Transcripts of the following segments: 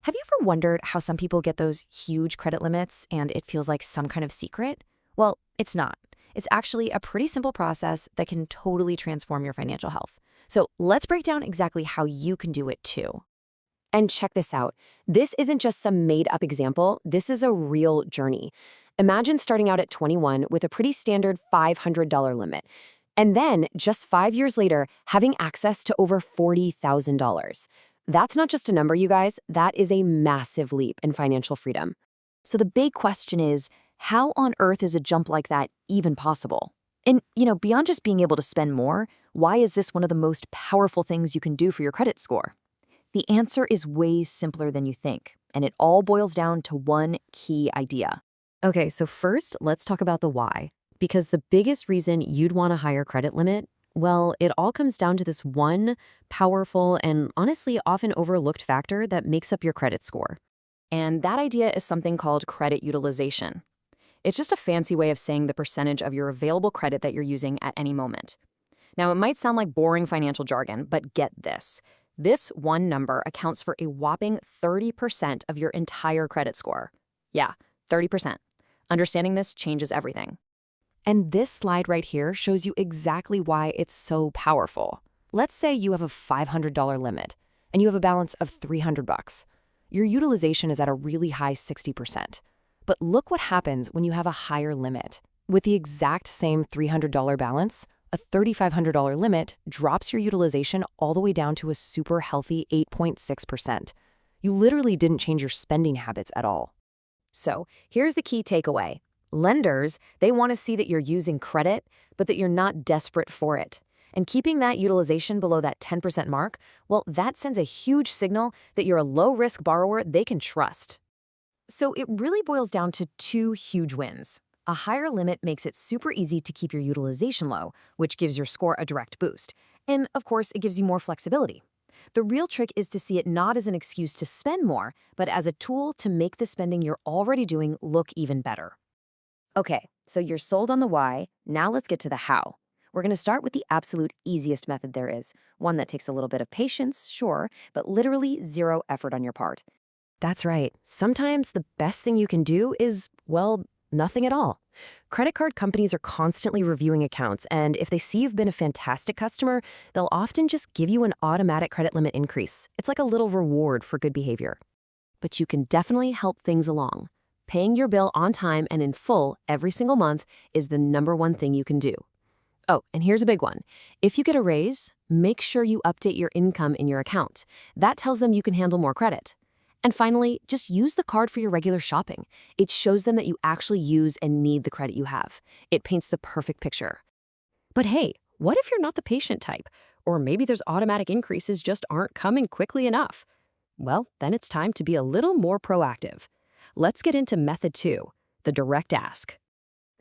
Have you ever wondered how some people get those huge credit limits and it feels like some kind of secret? Well, it's not. It's actually a pretty simple process that can totally transform your financial health. So let's break down exactly how you can do it too. And check this out. This isn't just some made-up example. This is a real journey. Imagine starting out at 21 with a pretty standard $500 limit, and then just 5 years later, having access to over $40,000. That's not just a number, you guys. That is a massive leap in financial freedom. So the big question is, how on earth is a jump like that even possible? And, beyond just being able to spend more, why is this one of the most powerful things you can do for your credit score? The answer is way simpler than you think, and it all boils down to one key idea. Okay, so first, let's talk about the why. Because the biggest reason you'd want a higher credit limit, well, it all comes down to this one powerful and honestly often overlooked factor that makes up your credit score. And that idea is something called credit utilization. It's just a fancy way of saying the percentage of your available credit that you're using at any moment. Now, it might sound like boring financial jargon, but get this. This one number accounts for a whopping 30% of your entire credit score. Yeah, 30%. Understanding this changes everything. And this slide right here shows you exactly why it's so powerful. Let's say you have a $500 limit and you have a balance of $300. Your utilization is at a really high 60%. But look what happens when you have a higher limit. With the exact same $300 balance, a $3,500 limit drops your utilization all the way down to a super healthy 8.6%. You literally didn't change your spending habits at all. So here's the key takeaway. Lenders, they want to see that you're using credit, but that you're not desperate for it. And keeping that utilization below that 10% mark, well, that sends a huge signal that you're a low-risk borrower they can trust. So it really boils down to two huge wins. A higher limit makes it super easy to keep your utilization low, which gives your score a direct boost. And of course, it gives you more flexibility. The real trick is to see it not as an excuse to spend more, but as a tool to make the spending you're already doing look even better. Okay, so you're sold on the why. Now let's get to the how. We're going to start with the absolute easiest method there is, one that takes a little bit of patience, sure, but literally zero effort on your part. That's right. Sometimes the best thing you can do is, well, nothing at all. Credit card companies are constantly reviewing accounts, and if they see you've been a fantastic customer, they'll often just give you an automatic credit limit increase. It's like a little reward for good behavior. But you can definitely help things along. Paying your bill on time and in full every single month is the number one thing you can do. Oh, and here's a big one. If you get a raise, make sure you update your income in your account. That tells them you can handle more credit. And finally, just use the card for your regular shopping. It shows them that you actually use and need the credit you have. It paints the perfect picture. But hey, what if you're not the patient type? Or maybe those automatic increases just aren't coming quickly enough? Well, then it's time to be a little more proactive. Let's get into method 2, the direct ask.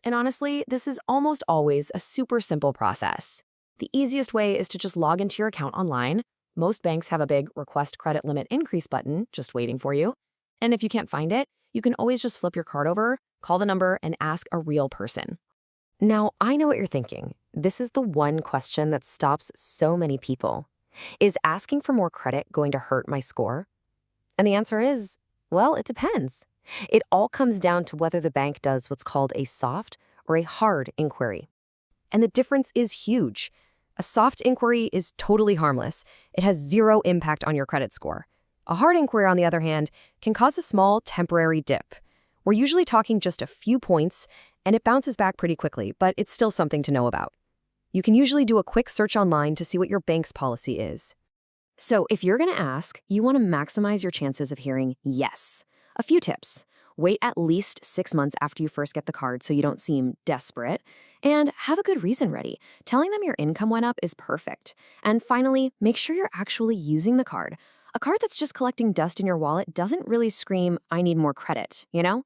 And honestly, this is almost always a super simple process. The easiest way is to just log into your account online. Most banks have a big Request Credit Limit Increase button just waiting for you. And if you can't find it, you can always just flip your card over, call the number, and ask a real person. Now, I know what you're thinking. This is the one question that stops so many people. Is asking for more credit going to hurt my score? And the answer is, well, it depends. It all comes down to whether the bank does what's called a soft or a hard inquiry. And the difference is huge. A soft inquiry is totally harmless. It has zero impact on your credit score. A hard inquiry, on the other hand, can cause a small temporary dip. We're usually talking just a few points, and it bounces back pretty quickly, but it's still something to know about. You can usually do a quick search online to see what your bank's policy is. So if you're going to ask, you want to maximize your chances of hearing yes. A few tips. Wait at least 6 months after you first get the card so you don't seem desperate. And have a good reason ready. Telling them your income went up is perfect. And finally, make sure you're actually using the card. A card that's just collecting dust in your wallet doesn't really scream, I need more credit, you know?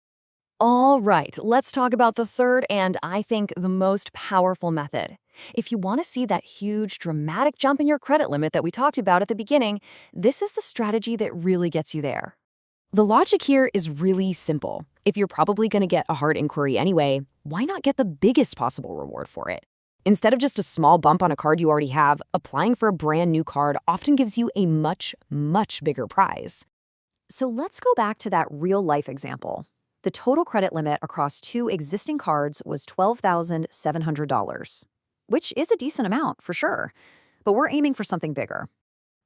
All right, let's talk about the third and, I think, the most powerful method. If you want to see that huge, dramatic jump in your credit limit that we talked about at the beginning, this is the strategy that really gets you there. The logic here is really simple. If you're probably going to get a hard inquiry anyway, why not get the biggest possible reward for it? Instead of just a small bump on a card you already have, applying for a brand new card often gives you a much, much bigger prize. So let's go back to that real-life example. The total credit limit across two existing cards was $12,700, which is a decent amount for sure, but we're aiming for something bigger.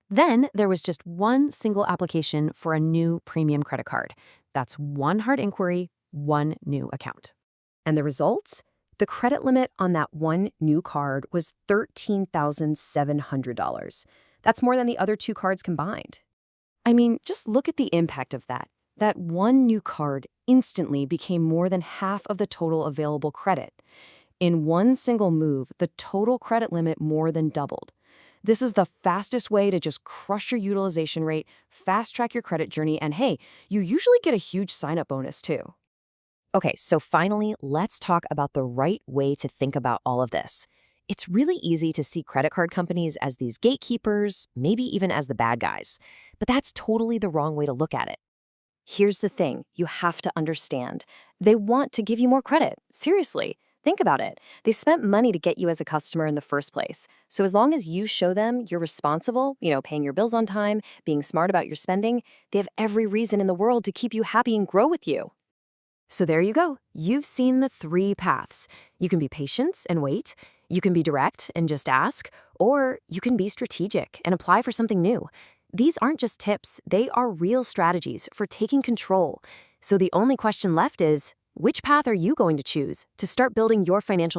Then there was just one single application for a new premium credit card. That's one hard inquiry, one new account. And the results? The credit limit on that one new card was $13,700. That's more than the other two cards combined. I mean, just look at the impact of that. That one new card instantly became more than half of the total available credit. In one single move, the total credit limit more than doubled. This is the fastest way to just crush your utilization rate, fast-track your credit journey, and hey, you usually get a huge sign-up bonus too. Okay, so finally, let's talk about the right way to think about all of this. It's really easy to see credit card companies as these gatekeepers, maybe even as the bad guys, but that's totally the wrong way to look at it. Here's the thing you have to understand. They want to give you more credit. Seriously. Think about it. They spent money to get you as a customer in the first place. So as long as you show them you're responsible, paying your bills on time, being smart about your spending, they have every reason in the world to keep you happy and grow with you. So there you go. You've seen the three paths. You can be patient and wait. You can be direct and just ask. Or you can be strategic and apply for something new. These aren't just tips. They are real strategies for taking control. So the only question left is, which path are you going to choose to start building your financial